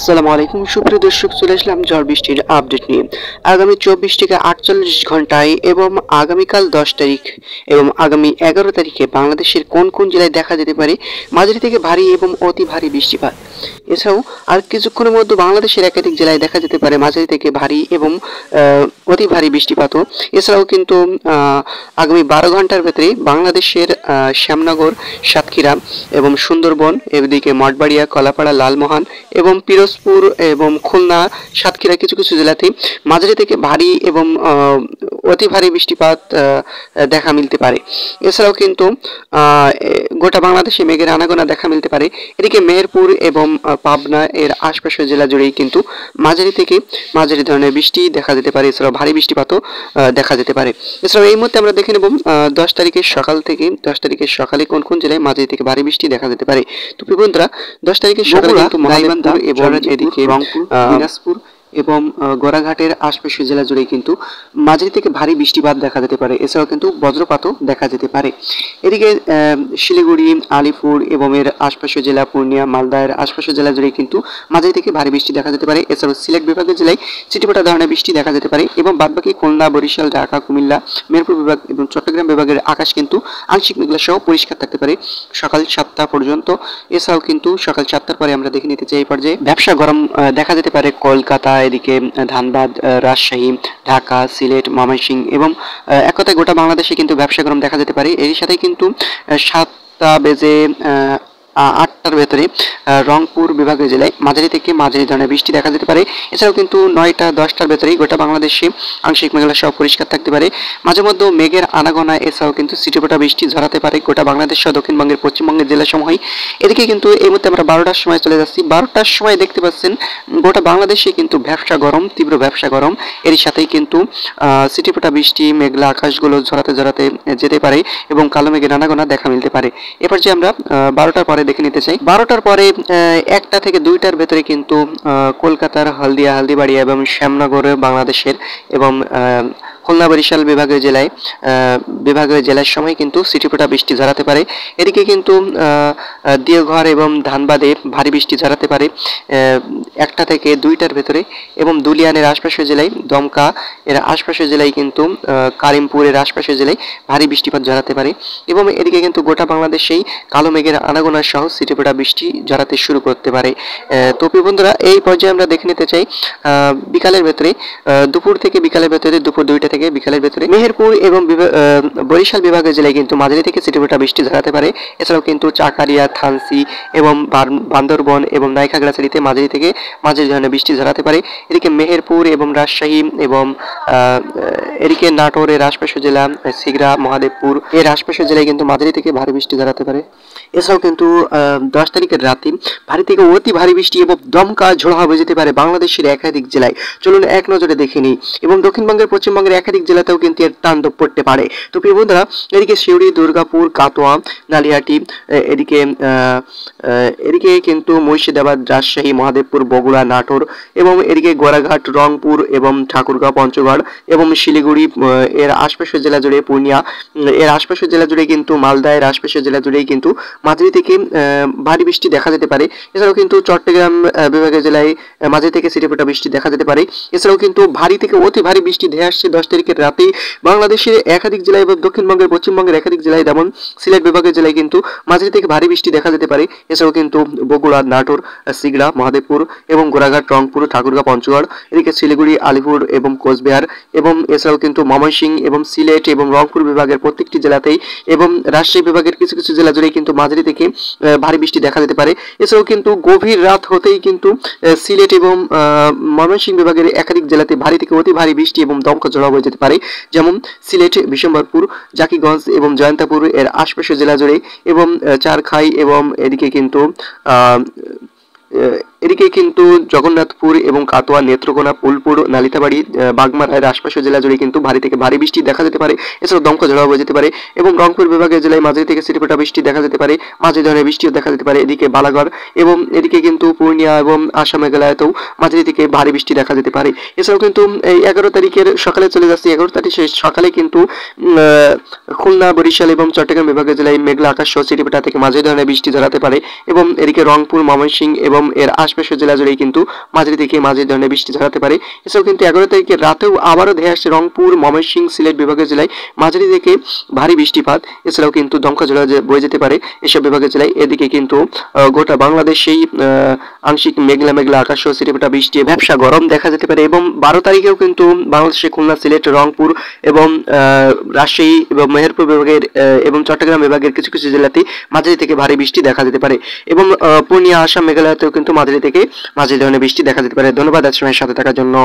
আসসালামু আলাইকুম সুপ্রিয় দর্শক, চলে আসলাম ঝড় বৃষ্টির আপডেট নিয়ে। আগামী 24 থেকে 48 ঘন্টায় এবং আগামীকাল 10 তারিখ এবং আগামী 11 তারিখে বাংলাদেশের কোন কোন জেলায় দেখা যেতে পারে মাঝারি থেকে ভারী এবং অতি ভারী বৃষ্টিপাত। এছাড়াও আর কিছুক্ষণের মধ্যে বাংলাদেশের একাধিক জেলায় দেখা যেতে পারে মাঝারি থেকে ভারী এবং অতি ভারী বৃষ্টিপাতও। এছাড়াও কিন্তু আগামী 12 ঘন্টার ভেতরে বাংলাদেশের শ্যামনগর, সাতক্ষীরা এবং সুন্দরবন, এদিকে মঠবাড়িয়া, কলাপাড়া, লালমোহন এবং পিরোজপুর এবং খুলনা, সাতক্ষীরা কিছু কিছু জেলাতে মাঝারি থেকে ভারী এবং অতি ভারী বৃষ্টিপাত দেখা মিলতে পারে। এছাড়াও কিন্তু গোটা বাংলাদেশে মেঘের আনাগোনা দেখা মিলতে পারে। এদিকে মেহেরপুর এবং পাবনা এর আশপাশের জেলা জুড়েই কিন্তু মাঝারি থেকে মাঝারি ধরনের বৃষ্টি দেখা যেতে পারে। এছাড়াও ভারী বৃষ্টিপাতও দেখা যেতে পারে। এছাড়াও এই মুহূর্তে আমরা দেখে নেব 10 তারিখের সকাল থেকে 10 তারিখের সকালে কোন কোন জেলায় মাঝারি থেকে ভারী বৃষ্টি দেখা যেতে পারে। তো প্রিয় বন্ধুরা, 10 তারিখের সকালে কিন্তু গাইবান্ধা এবং এদিকে রংপুর, দিনাজপুর এবং গোড়াঘাটের আশপাশের জেলা জুড়ে কিন্তু মাঝারি থেকে ভারী বৃষ্টিপাত দেখা যেতে পারে। এছাড়াও কিন্তু বজ্রপাতও দেখা যেতে পারে। এদিকে শিলিগুড়ি, আলিপুর এবং এর আশপাশের জেলা, পূর্ণিয়া, মালদার আশপাশের জেলা জুড়ে কিন্তু মাঝারি থেকে ভারী বৃষ্টি দেখা যেতে পারে। এছাড়াও সিলেট বিভাগের জেলায় ছিটেফোঁটা ধরনের বৃষ্টি দেখা যেতে পারে এবং বাদবাকি খুলনা, বরিশাল, ঢাকা, কুমিল্লা, মেহেরপুর বিভাগ এবং চট্টগ্রাম বিভাগের আকাশ কিন্তু আংশিক মেঘলা সহ পরিষ্কার থাকতে পারে সকাল 7টা পর্যন্ত। এছাড়াও কিন্তু সকাল 7টার পরে আমরা দেখে নিতে চাই এই পর্যায়ে ব্যবসা গরম দেখা যেতে পারে কলকাতা, এদিকে ধানবাদ, রাজশাহী, ঢাকা, সিলেট, ময়মনসিংহ এবং এক কথায় গোটা বাংলাদেশে কিন্তু ব্যবসা গরম দেখা যেতে পারে। এর সাথে কিন্তু 7টা বেজে 8টার ভেতরে রংপুর বিভাগের জেলায় মাঝারি থেকে মাঝারি ধরনের বৃষ্টি দেখা যেতে পারে। এছাড়াও কিন্তু 9টা 10টার ভেতরেই গোটা বাংলাদেশে আংশিক মেঘলা সহ পরিষ্কার থাকতে পারে। মাঝে মধ্যে মেঘের আনাগোনা এছাড়াও কিন্তু ছিটেফোঁটা বৃষ্টি ঝরাতে পারে গোটা বাংলাদেশ সহ দক্ষিণবঙ্গের, পশ্চিমবঙ্গের জেলাসমূহে। এদিকে কিন্তু এই মুহূর্তে আমরা 12টার সময় চলে যাচ্ছি। 12টার সময় দেখতে পাচ্ছেন গোটা বাংলাদেশে কিন্তু ব্যবসা গরম, তীব্র ব্যবসা গরম। এর সাথেই কিন্তু ছিটেফোঁটা বৃষ্টি, মেঘলা আকাশগুলো ঝরাতে ঝরাতে যেতে পারে এবং কালো মেঘের আনাগোনা দেখা মিলতে পারে। এরপর যে আমরা 12টার পরে দেখে নিতে চাই। 12টার পরে 1টা থেকে 2টার ভেতরে কিন্তু কলকাতার হলদিয়া, হলদিবাড়িয়া এবং শ্যামনগর বাংলাদেশের এবং খুলনা, বরিশাল বিভাগের জেলার সময় কিন্তু ছিটেফোঁটা বৃষ্টি ঝরাতে পারে। এদিকে কিন্তু দেওঘর এবং ধানবাদে ভারী বৃষ্টি ঝরাতে পারে 1টা থেকে 2টার ভেতরে এবং দুলিয়ানের আশপাশের জেলায়, দমকা এর আশপাশের জেলায় কিন্তু কারিমপুরের আশপাশের জেলায় ভারী বৃষ্টিপাত ঝরাতে পারে এবং এদিকে কিন্তু গোটা বাংলাদেশেই কালো মেঘের আনাগোনা সহ ছিটেফোঁটা বৃষ্টি ঝরাতে শুরু করতে পারে। তো প্রিয় বন্ধুরা, এই পর্যায়ে আমরা দেখে নিতে চাই বিকালের ভেতরে, দুপুর থেকে বিকালের ভেতরে, দুপুর 2টা থেকে বিকালের ভেতরে মেহেরপুর এবং বরিশাল বিভাগের জেলায় কিন্তু মাঝারি থেকে ছিটেফোঁটা বৃষ্টি ঝরাতে পারে। এছাড়াও কিন্তু চাকারিয়া, থানসি এবং বান্দরবন এবং নাইখাগড়াছড়িতে মাঝারি থেকে মাঝারি ধরনের বৃষ্টি ঝরাতে পারে। এদিকে মেহেরপুর এবং রাজশাহী এবং এদিকে নাটোরের আশপাশের জেলা, সিগড়া, মহাদেবপুর এর আশপাশের জেলায় কিন্তু মাঝারি থেকে ভারী বৃষ্টি ঝরাতে পারে। এছাড়াও কিন্তু 10 তারিখের রাতে ভারী থেকে অতি ভারী বৃষ্টি এবং দমকা ঝোড়ো হাওয়া যেতে পারে বাংলাদেশের একাধিক জেলায়। চলুন এক নজরে দেখে নিই এবং দক্ষিণবঙ্গের, পশ্চিমবঙ্গের একাধিক জেলাতেও কিন্তু এর তাণ্ডব পড়তে পারে। তো প্রিয় বন্ধুরা, এদিকে সিউড়ি, দুর্গাপুর, কাটোয়া, নালিয়াটি, এদিকে কিন্তু মুর্শিদাবাদ, রাজশাহী, মহাদেবপুর, বগুড়া, নাটোর এবং এদিকে গোড়াঘাট, রংপুর এবং ঠাকুরগাঁও, পঞ্চগড় এবং শিলিগুড়ি এর আশপাশের জেলা জুড়ে, পূর্ণিয়া এর আশপাশের জেলা জুড়ে কিন্তু মালদা এর আশপাশের জেলা জুড়েই কিন্তু মাঝারি থেকে ভারী বৃষ্টি দেখা যেতে পারে। এছাড়াও কিন্তু চট্টগ্রাম বিভাগের জেলায় মাঝারি থেকে ছিটেফোঁটা বৃষ্টি দেখা যেতে পারে। এছাড়াও কিন্তু ভারী থেকে অতি ভারী বৃষ্টি ধেয়ে আসছে 10 তারিখের রাতে বাংলাদেশের একাধিক জেলায় এবং দক্ষিণবঙ্গের, পশ্চিমবঙ্গের একাধিক জেলায়, যেমন সিলেট বিভাগের জেলায় কিন্তু মাঝারি থেকে ভারী বৃষ্টি দেখা যেতে পারে। এছাড়াও কিন্তু বগুড়া, নাটোর, সিগড়া, মহাদেবপুর এবং গোড়াঘাট, রংপুর, ঠাকুরগাঁও, পঞ্চগড়, এদিকে শিলিগুড়ি, আলিপুর এবং কোচবিহার এবং এছাড়াও কিন্তু ময়মনসিংহ এবং সিলেট এবং রংপুর বিভাগের প্রত্যেকটি জেলাতেই এবং রাজশাহী বিভাগের কিছু কিছু জেলা জুড়ে কিন্তু মাঝারি থেকে ভারী বৃষ্টি দেখা যেতে পারে। এছাড়াও কিন্তু গভীর রাত হতেই কিন্তু সিলেট এবং ময়মনসিংহ বিভাগের একাধিক জেলাতে ভারী থেকে অতি ভারী বৃষ্টি এবং দমকা ঝোড়ো হয়ে যেতে পারে। যেমন সিলেট, বিশম্বরপুর, জাকিগঞ্জ এবং জয়ন্তাপুর এর আশপাশের জেলা জুড়ে এবং চারখাই এবং এদিকে কিন্তু জগন্নাথপুর এবং কাটোয়া, নেত্রকোনা, ফুলপুর, নালিতাবাড়ি, বাগমারার আশপাশের জেলা জুড়ে কিন্তু ভারী থেকে ভারী বৃষ্টি দেখা যেতে পারে। এছাড়াও দমকা ঝোড়ো হয়ে যেতে পারে এবং রংপুর বিভাগের জেলায় মাঝারি থেকে ছিটেফোঁটা বৃষ্টি দেখা যেতে পারে, মাঝারি ধরনের বৃষ্টিও দেখা যেতে পারে। এদিকে বালাগড় এবং এদিকে কিন্তু পূর্ণিয়া এবং আসাম, মেঘালয়তেও মাঝারি থেকে ভারী বৃষ্টি দেখা যেতে পারে। এছাড়াও কিন্তু এই 11 তারিখের সকালে চলে যাচ্ছে। 11 তারিখের সকালে কিন্তু খুলনা, বরিশাল এবং চট্টগ্রাম বিভাগের জেলায় মেঘলা আকাশ সহ ছিটেফোঁটা থেকে মাঝারি ধরনের বৃষ্টি ঝরাতে পারে এবং এদিকে রংপুর, ময়মনসিংহ এবং এর আশপাশের জেলা জুড়েই কিন্তু মাঝারি থেকে মাঝারি ধরনের বৃষ্টি ঝরাতে পারে। এছাড়াও কিন্তু 11 তারিখের রাতেও আবারও ধেয়ে আসছে রংপুর, ময়মনসিংহ, সিলেট বিভাগের জেলায় মাঝারি থেকে ভারী বৃষ্টিপাত। এছাড়াও কিন্তু দমকা ঝড় বয়ে যেতে পারে এসব বিভাগের জেলায়। এদিকে কিন্তু গোটা বাংলাদেশেই আংশিক মেঘলা মেঘলা আকাশ সহ ছিটেফোঁটা বৃষ্টি, ভ্যাপসা গরম দেখা যেতে পারে। এবং 12 তারিখেও কিন্তু বাংলাদেশের খুলনা, সিলেট, রংপুর এবং রাজশাহী এবং মেহেরপুর বিভাগের এবং চট্টগ্রাম বিভাগের কিছু কিছু জেলাতে মাঝারি থেকে ভারী বৃষ্টি দেখা যেতে পারে। এবং পূর্ণিয়া, আসাম, মেঘালয়তেও কিন্তু মাঝারি থেকে মাঝারি ধরনের বৃষ্টি দেখা যেতে পারে। ধন্যবাদ আজ সময়ের সাথে থাকার জন্য।